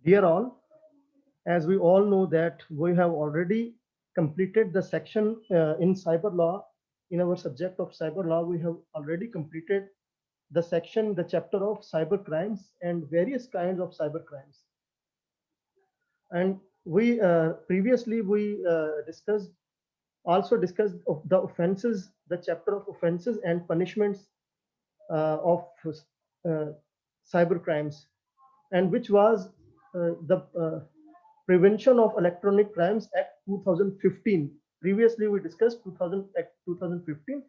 Dear all, as we all know that we have already completed the section in cyber law. In our subject of cyber law, we have already completed the section, the chapter of cyber crimes and various kinds of cyber crimes. And we previously we discussed of the offenses, the chapter of offenses and punishments of uh, cyber crimes, and which was the Prevention of Electronic Crimes Act 2015. Previously, we discussed 2000 Act 2015,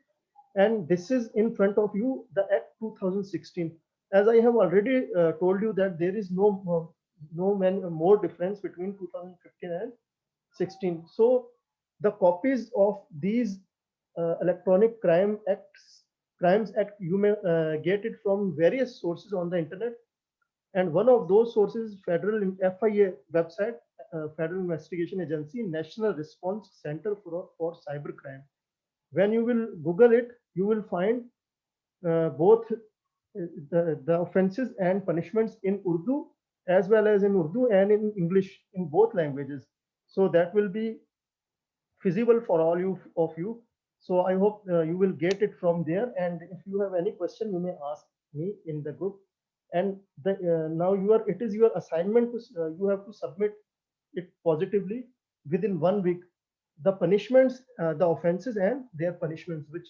and this is in front of you, the Act 2016. As I have already told you that there is no more difference between 2015 and 16. So the copies of these Electronic Crimes Act, you may get it from various sources on the internet, and one of those sources is Federal FIA website, Federal Investigation Agency, National Response Center for Cybercrime. When you will Google it, you will find both the offenses and punishments in Urdu, as well as in Urdu and in English, in both languages. So that will be feasible for all of you. So I hope you will get it from there. And if you have any question, you may ask me in the group. And now it is your assignment to you have to submit it positively within 1 week. The punishments, the offenses and their punishments, which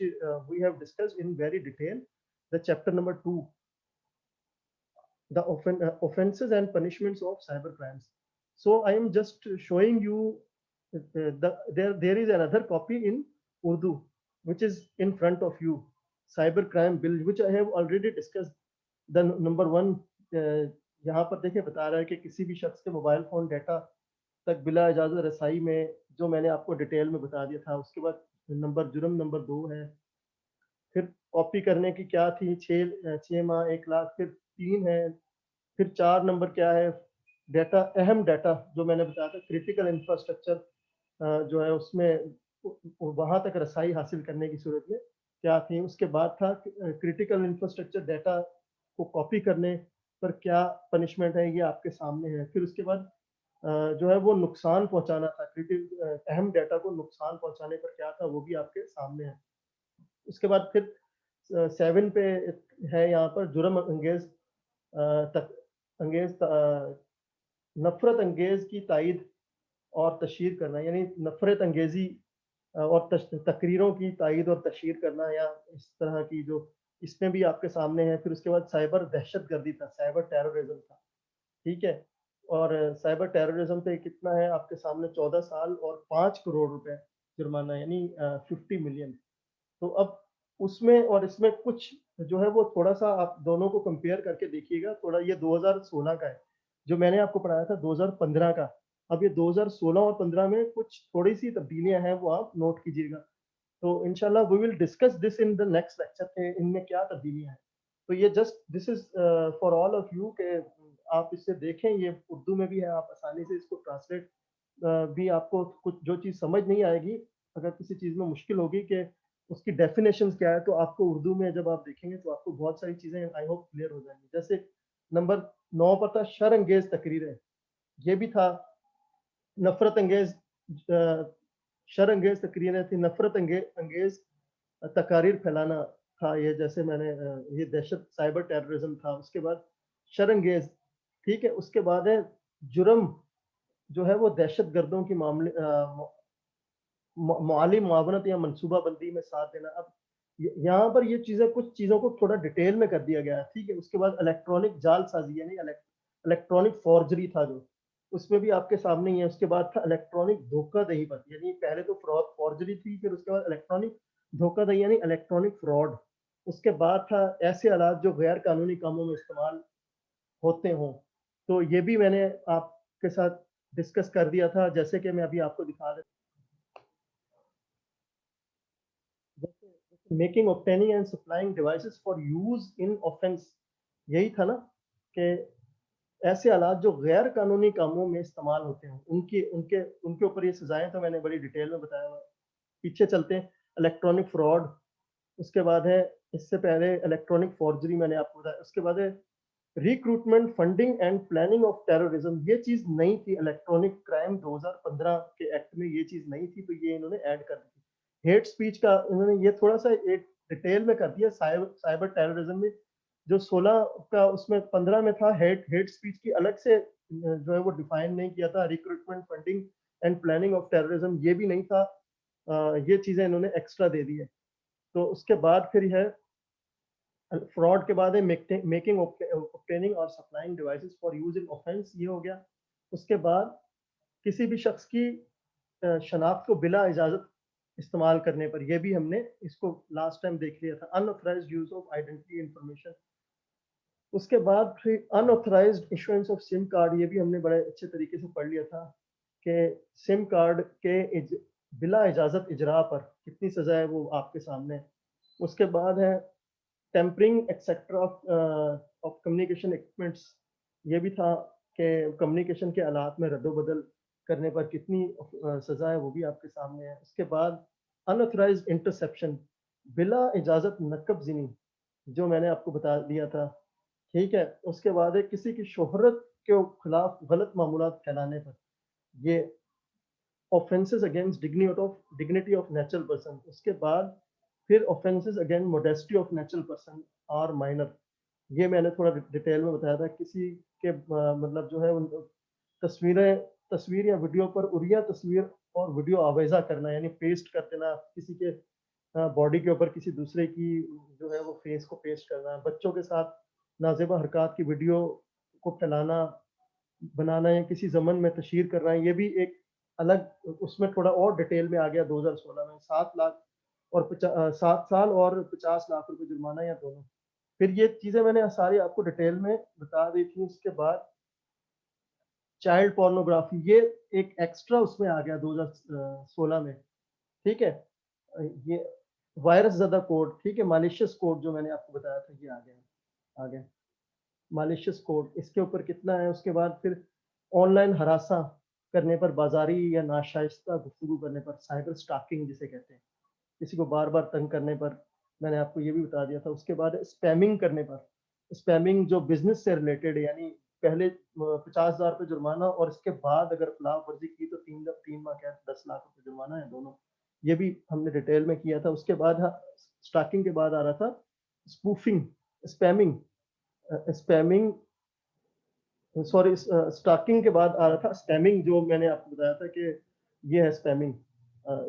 we have discussed in very detail. The chapter number 2, the offenses and punishments of cyber crimes. So I am just showing you there is another copy in Urdu, which is in front of you. Cyber crime bill, which I have already discussed. The number 1, यहाँ पर देखिए बता रहा है कि किसी भी शख्स के मोबाइल फोन डाटा तक बिला इजाजत रसाई में, जो मैंने आपको डिटेल में बता दिया था. उसके बाद जुर्म नंबर 2 है. फिर कॉपी करने की क्या थी, 6 माह 1 लाख. फिर 3 है. फिर 4 नंबर क्या है, डाटा, अहम डाटा जो मैंने बताया था, क्रिटिकल इंफ्रास्ट्रक्चर जो है उसमें वहां तक रसाई हासिल करने की सूरत में क्या थी. उसके बाद था क्रिटिकल इंफ्रास्ट्रक्चर डाटा को कॉपी करने पर क्या पनिशमेंट है, ये आपके सामने है. फिर उसके बाद जो है वो नुकसान पहुंचाना था, अहम डाटा को नुकसान पहुंचाने पर क्या था, वो भी आपके सामने है. उसके बाद फिर 7 पे है यहाँ पर जुर्म अंगेज नफरत अंगेज की तायद और तशहीर करना, यानी नफरत अंगेजी और तकरीरों की तायद और तशहीर करना, या इस तरह की जो इसमें भी आपके सामने है. फिर उसके बाद साइबर दहशतगर्दी था, साइबर टेररिज्म था. ठीक है. और साइबर टेररिज्म पे कितना है आपके सामने, 14 साल और 5 करोड़ रुपए जुर्माना, यानी 50 मिलियन. तो अब उसमें और इसमें कुछ जो है वो थोड़ा सा आप दोनों को कंपेयर करके देखिएगा. थोड़ा ये 2016 का है, जो मैंने आपको पढ़ाया था 2015 का. अब ये 2016 और 15 में कुछ थोड़ी सी तब्दीलियां हैं, वो आप नोट कीजिएगा. तो इंशाल्लाह we will discuss this in the next lecture के इनमें क्या तब्दीलियां हैं. तो ये just this is for all of you के आप इससे देखें. ये उर्दू में भी है, आप आसानी से इसको ट्रांसलेट भी, आपको कुछ जो चीज़ समझ नहीं आएगी, अगर किसी चीज़ में मुश्किल होगी कि उसकी डेफिनेशन क्या है, तो आपको उर्दू में जब आप देखेंगे तो आपको बहुत सारी चीज़ें आई होप क्लियर हो जाएंगी. जैसे नंबर 9 पर था शर अंगेज तकरीरें. ये भी था नफरत अंगेज शर अंगेज तकरीरें थी, नफरत अंगेज तकारीर फैलाना था. ये जैसे मैंने ये दहशत साइबर टेररिज्म था. उसके बाद शर अंगेज, ठीक है. उसके बाद है जुर्म, जो है वो दहशत गर्दों की मामले माली मुआवनत या मनसूबाबंदी में साथ देना. अब यहाँ पर ये चीज़ें, कुछ चीज़ों को थोड़ा डिटेल में कर दिया गया है. ठीक है. उसके बाद इलेक्ट्रॉनिक जालसाजी, यानी इलेक्ट्रॉनिक फॉर्जरी था, जो उसमें भी आपके सामने ही है. उसके बाद था इलेक्ट्रॉनिक धोखाधही पर, यानी पहले तो फॉर्जरी थी, फिर उसके बाद इलेक्ट्रॉनिक धोखाधही यानी इलेक्ट्रॉनिक फ्रॉड. उसके बाद था ऐसे आलात जो गैर कानूनी कामों में इस्तेमाल होते हों. तो ये भी मैंने आपके साथ डिस्कस कर दिया था, जैसे कि मैं अभी आपको दिखा देता. Making, obtaining and supplying devices for use in offence, यही था ना, कि ऐसे आलात जो गैर कानूनी कामों में इस्तेमाल होते हैं, उनकी उनके उनके ऊपर ये सजाएं तो मैंने बड़ी डिटेल में बताया हुआ. पीछे चलते हैं. इलेक्ट्रॉनिक फ्रॉड, उसके बाद है, इससे पहले इलेक्ट्रॉनिक फॉर्जरी मैंने आपको बताया. उसके बाद है recruitment, funding and planning of terrorism, ये चीज नहीं थी इलेक्ट्रॉनिक क्राइम 2015 के एक्ट में, ये चीज नहीं थी, तो ये इन्होंने ऐड कर दी। हेट स्पीच का इन्होंने ये थोड़ा सा एक डिटेल में कर दिया। साइबर टेररिज्म में जो 16 का उसमें 15 में था, हेट स्पीच की अलग से जो है वो डिफाइन नहीं किया था। Recruitment, funding and planning of terrorism ये भी नहीं था। ये चीजें इन्होंने एक्स्ट्रा दे दी है। तो उसके बाद फिर है फ्रॉड के बाद है मेकिंग, ऑब्टेनिंग और supplying devices for use in offence, ये हो गया। उसके बाद किसी भी शख्स की शनाख्त को बिला इजाजत इस्तेमाल करने पर, ये भी हमने इसको लास्ट टाइम देख लिया था, unauthorised use of identity information. उसके बाद फिर unauthorised issuance of SIM card, ये भी हमने बड़े अच्छे तरीके से पढ़ लिया था कि सिम कार्ड के बिला इजाजत इजरा पर कितनी सजा है, वो आपके सामने है। उसके बाद है tampering etcetera of communication equipments, ये भी था कि कम्युनिकेशन के आलात में रद्दोबदल करने पर कितनी सजा है, वो भी आपके सामने है। उसके बाद अनऑथराइज्ड इंटरसेप्शन, बिला इजाजत नकबज़िनी, जो मैंने आपको बता दिया था, ठीक है। उसके बाद है किसी की शोहरत के खिलाफ गलत मामूलात फैलाने पर, ये offences against dignity of natural person. उसके बाद फिर offences against modesty of natural person और माइनर, ये मैंने थोड़ा डिटेल में बताया था। किसी के मतलब जो है उन तस्वीर या वीडियो पर उरिया तस्वीर और वीडियो आवेजा करना, यानी पेस्ट कर देना किसी के बॉडी के ऊपर किसी दूसरे की जो है वो फेस को पेस्ट करना, बच्चों के साथ नाजेबा हरकत की वीडियो को फैलाना, बनाना, या किसी जमन में तशहीर करना, ये भी एक अलग उसमें थोड़ा और डिटेल में आ गया 2016 में। 7 लाख और 7 साल और 50 लाख रुपए जुर्माना, या दोनों। फिर ये चीजें मैंने सारी आपको डिटेल में बता दी थी। उसके बाद चाइल्ड पोर्नोग्राफी, ये एक एक्स्ट्रा उसमें आ गया 2016 में, ठीक है। ये वायरस ज़्यादा कोड, ठीक है। मालिशियस कोड जो मैंने आपको बताया था, ये आ गया मालिशियस कोड, इसके ऊपर कितना है। उसके बाद फिर ऑनलाइन हरासा करने पर, बाजारी या नाशाइस्ता गुफ्तगू करने पर, साइबर स्टॉकिंग जिसे कहते हैं, किसी को बार बार तंग करने पर, मैंने आपको ये भी बता दिया था। उसके बाद स्पैमिंग करने पर, स्पैमिंग जो बिजनेस से रिलेटेड है, यानी पहले 50,000 रुपये जुर्माना, और इसके बाद अगर खिलाफ वर्जी की तो 3 माह कैद, 10 लाख रुपये जुर्माना है, दोनों। ये भी हमने डिटेल में किया था। उसके बाद स्टॉकिंग के बाद आ रहा था spoofing, spamming, spamming sorry stalking के बाद आ रहा था स्पैमिंग, जो मैंने आपको बताया था कि ये है स्पैमिंग,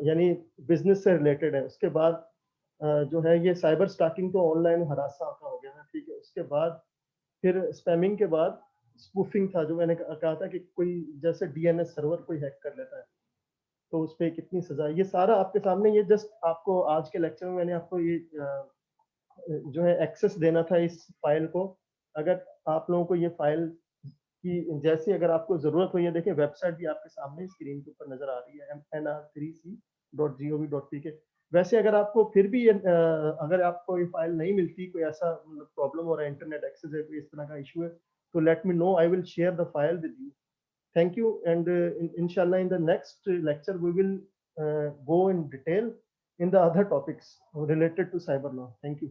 यानी बिजनेस से रिलेटेड है। उसके बाद जो है ये साइबर स्टॉकिंग तो ऑनलाइन हरासा का हो गया है, ठीक है। उसके बाद फिर स्पैमिंग के बाद स्पूफिंग था, जो मैंने कहा था कि कोई जैसे डीएनएस सर्वर कोई हैक कर लेता है, तो उस पर कितनी सजा, ये सारा आपके सामने। ये जस्ट आपको आज के लेक्चर में मैंने आपको ये जो है एक्सेस देना था इस फाइल को। अगर आप लोगों को ये फाइल की जैसी अगर आपको जरूरत हो, ये देखिए वेबसाइट भी आपके सामने स्क्रीन के ऊपर नजर आ रही है, nr3c.gov.pk। वैसे अगर आपको फिर भी अगर आपको ये फाइल नहीं मिलती, कोई ऐसा मतलब प्रॉब्लम हो रहा है, इंटरनेट एक्सेस है, कोई इस तरह का इशू है, तो let me know, I will share the file with you. Thank you, and inshallah in the next lecture we will go in detail in the other topics related to cyber law. Thank you.